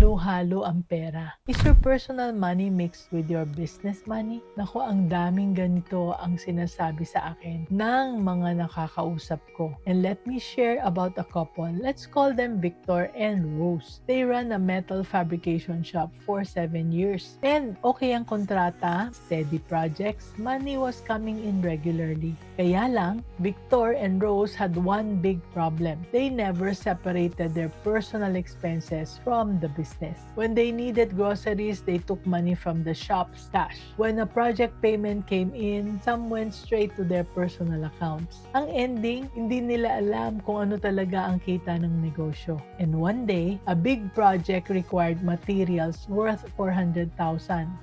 halo-halo ang pera. Is your personal money mixed with your business money? Naku, ang daming ganito ang sinasabi sa akin ng mga nakakausap ko. And let me share about a couple. Let's call them Victor and Rose. They run a metal fabrication shop for 7 years. And okay ang kontrata, steady projects, money was coming in regularly. Kaya lang, Victor and Rose had one big problem. They never separated their personal expenses from the business. When they needed groceries, they took money from the shop's cash. When a project payment came in, some went straight to their personal accounts. Ang ending, hindi nila alam kung ano talaga ang kita ng negosyo. And one day, a big project required materials worth 400,000.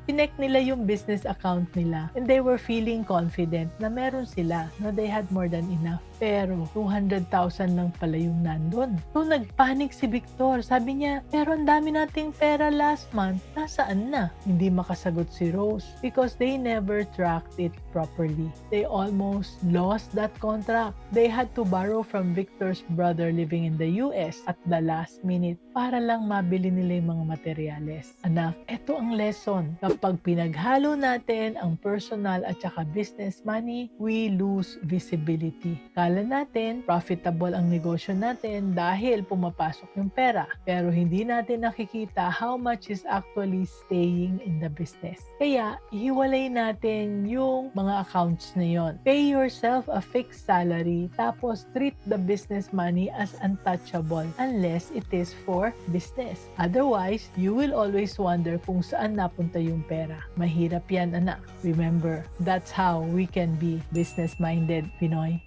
Connect nila yung business account nila and they were feeling confident na meron sila, na they had more than enough. Pero 200,000 lang pala yung nandun. So nagpanik si Victor. Sabi niya, pero ang dami nating pera last month. Nasaan na? Hindi makasagot si Rose because they never tracked it properly. They almost lost that contract. They had to borrow from Victor's brother living in the US at the last minute para lang mabili nila yung mga materyales. Anak, eto ang lesson. Kapag pinaghalo natin ang personal at saka business money, we lose visibility. Kala natin, profitable ang negosyo natin dahil pumapasok yung pera. Pero hindi natin nakikita how much is actually staying in the business. Kaya, ihiwalay natin yung mga accounts na yon. Pay yourself a fixed salary, tapos treat the business money as untouchable unless it is for business. Otherwise, you will always wonder kung saan napunta yung pera. Mahirap yan, anak. Remember, that's how we can be business-minded, Pinoy.